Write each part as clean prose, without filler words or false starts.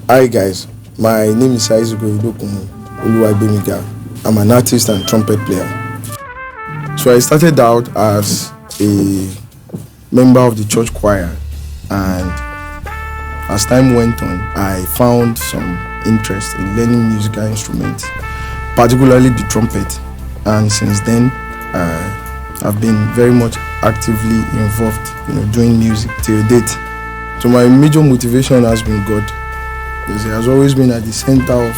Hi guys, my name is Oyedokun Isaac. I'm an artist and trumpet player. So I started out as a member of the church choir, and as time went on, I found some interest in learning musical instruments, particularly the trumpet. And since then, I've been very much actively involved, doing music till date. So my major motivation has been God. Because He has always been at the center of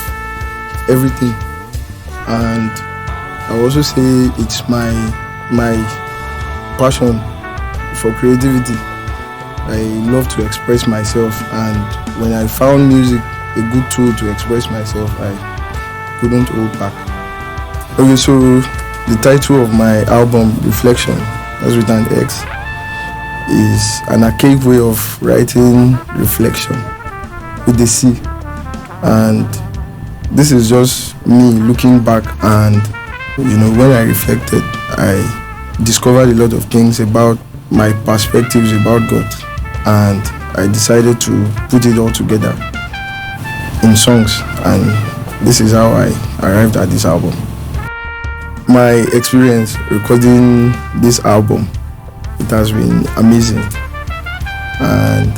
everything, and I also say it's my passion for creativity. I love to express myself, and when I found music a good tool to express myself, I couldn't hold back. Okay, so the title of my album, Reflection, that's with an X, is an archaic way of writing reflection with the C. And this is just me looking back, and when I reflected, I discovered a lot of things about my perspectives about God, and I decided to put it all together in songs, and this is how I arrived at this album. My experience recording this album, it has been amazing, and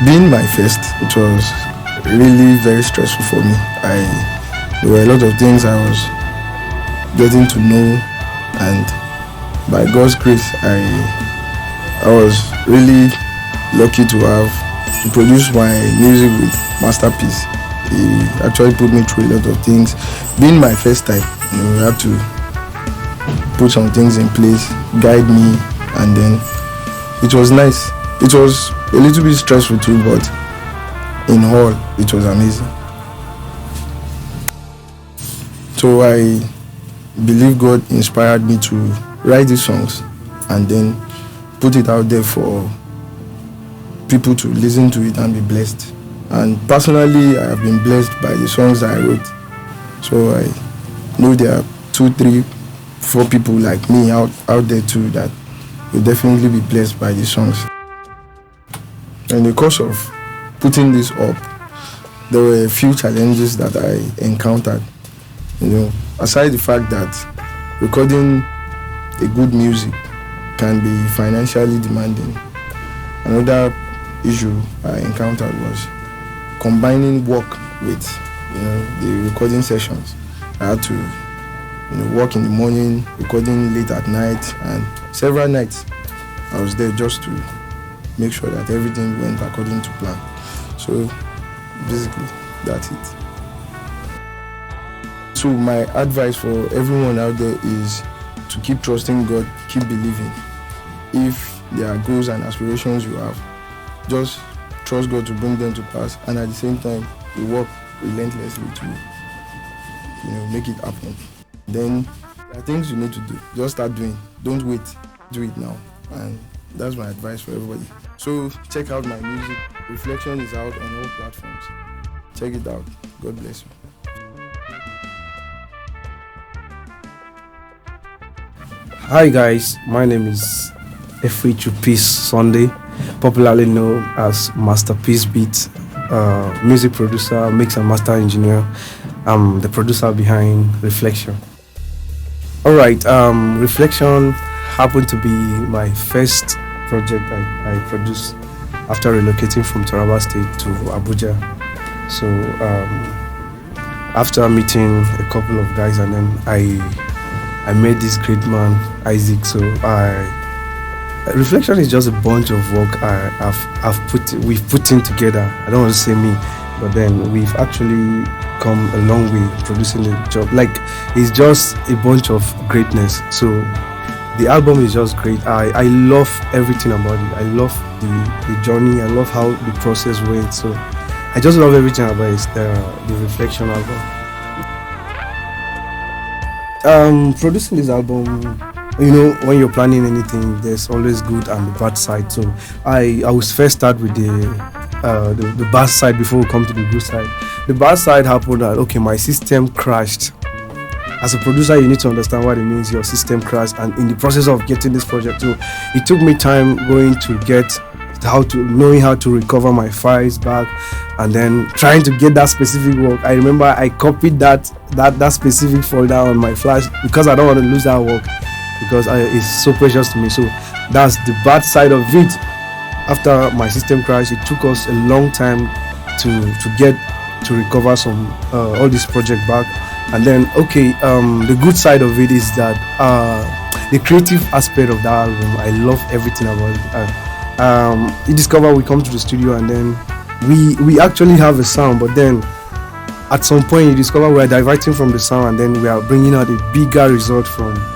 being my first, it was really very stressful for me. There were a lot of things I was getting to know, and by God's grace, I was really lucky to produce my music with Mastapeace. He actually put me through a lot of things. Being my first time, we had to put some things in place, guide me, and then it was nice. It was a little bit stressful too, but in all, it was amazing. So I believe God inspired me to write these songs and then put it out there for people to listen to it and be blessed. And personally, I have been blessed by the songs that I wrote. So I know there are 2, 3, 4 people like me out there too that will definitely be blessed by these songs. In the course of putting this up, there were a few challenges that I encountered. Aside the fact that recording a good music can be financially demanding, another issue I encountered was combining work with the recording sessions. I had to work in the morning, recording late at night, and several nights I was there just to make sure that everything went according to plan. So basically, that's it. So my advice for everyone out there is to keep trusting God, keep believing. If there are goals and aspirations you have, just trust God to bring them to pass, and at the same time, you work relentlessly to make it happen. Then there are things you need to do. Just start doing. Don't wait. Do it now. And that's my advice for everybody. So check out my music. Reflection is out on all platforms. Check it out. God bless you. Hi guys, my name is Efweechu Peace Sunday, popularly known as MastapeaceBeats, music producer, mix and master engineer. I'm the producer behind Reflection. Alright, Reflection happened to be my first project I produced after relocating from Taraba State to Abuja. So after meeting a couple of guys, and then I met this great man, Isaac. So Reflection is just a bunch of work we've put in together. I don't want to say me, but then we've actually come a long way producing the job. Like, it's just a bunch of greatness. So the album is just great. I love everything about it. I love the journey. I love how the process went. So I just love everything about it, the Reflection album. Producing this album, when you're planning anything, there's always good and the bad side. So I will first start with the bad side before we come to the good side. The bad side happened that my system crashed. As a producer, you need to understand what it means. Your system crashed, and in the process of getting this project, so it took me time going to get knowing how to recover my files back, and then trying to get that specific work. I remember I copied that specific folder on my flash because I don't want to lose that work, because it's so precious to me. So that's the bad side of it. After my system crashed, it took us a long time to recover some all this project back. And then the good side of it is that the creative aspect of that album, I love everything about it. You discover we come to the studio and then we actually have a sound, but then at some point you discover we are diverting from the sound and then we are bringing out a bigger result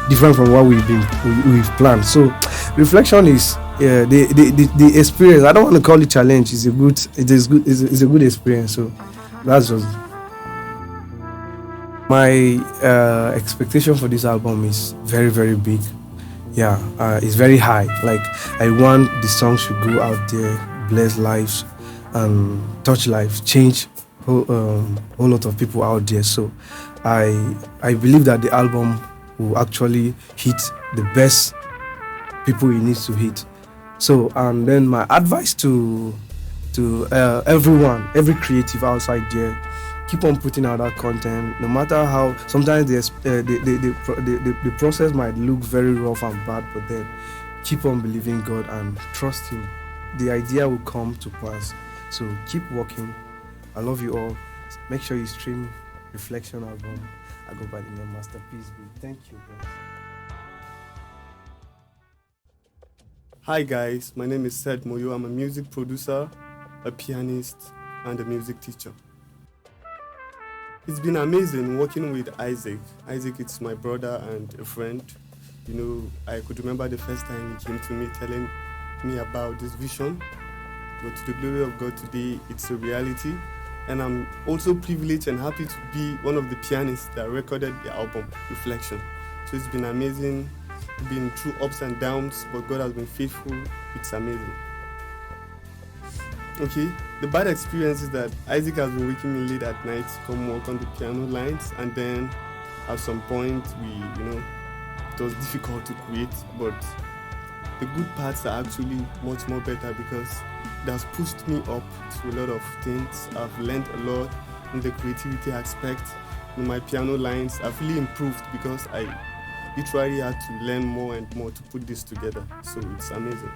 different from what we've planned. So Reflection is the experience. I don't want to call it challenge. It's a good experience. So that's just my expectation for this album is very, very big. It's very high. Like, I want the songs to go out there, bless lives, and touch lives, change whole lot of people out there. So I believe that the album will actually hit the best people it needs to hit. So, and then my advice to everyone, every creative outside there, keep on putting out that content, no matter how sometimes the process might look very rough and bad, but then keep on believing God and trust Him. The idea will come to pass. So keep working. I love you all. Make sure you stream Reflection album. I go by the name MastapeaceBeats. Thank you, guys. Hi guys, my name is Seth. I'm a music producer, a pianist, and a music teacher. It's been amazing working with Isaac. Isaac is my brother and a friend. You know, I could remember the first time he came to me telling me about this vision. But to the glory of God, today it's a reality. And I'm also privileged and happy to be one of the pianists that recorded the album, Reflection. So it's been amazing, been through ups and downs, but God has been faithful. It's amazing. Okay, the bad experience is that Isaac has been waking me late at night to come work on the piano lines, and then at some point it was difficult to quit, but the good parts are actually much more better because it has pushed me up to a lot of things. I've learned a lot in the creativity aspect. In my piano lines, I've really improved because I literally had to learn more and more to put this together, so it's amazing.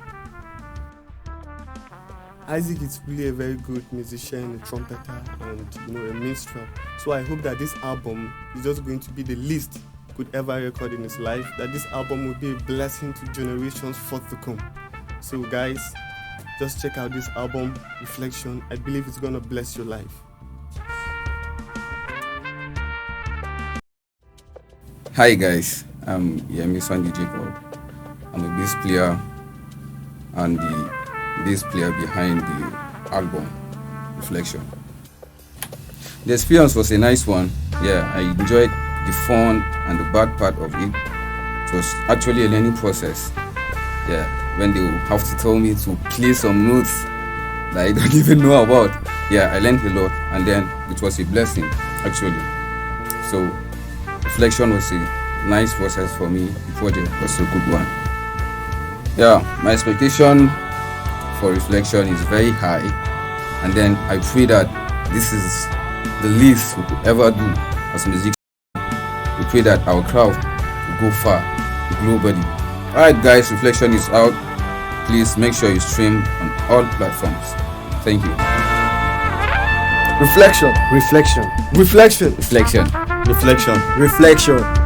Isaac is really a very good musician, a trumpeter, and a minstrel. So I hope that this album is just going to be the least he could ever record in his life, that this album will be a blessing to generations forth to come. So guys, just check out this album, Reflection. I believe it's gonna bless your life. Hi guys, I'm Yemi Jacob. I'm a bass player and the bass player behind the album Reflection. The experience was a nice one. I enjoyed the fun and the bad part of it. It was actually a learning process. When they will have to tell me to play some notes that I don't even know about. I learned a lot, and then it was a blessing actually. So Reflection was a nice process for me. The project was a good one. My expectation for Reflection is very high, and then I pray that this is the least we could ever do as musicians. We pray that our crowd will go far, globally. Alright guys, Reflection is out. Please make sure you stream on all platforms. Thank you. Reflection. Reflection. Reflection. Reflection. Reflection.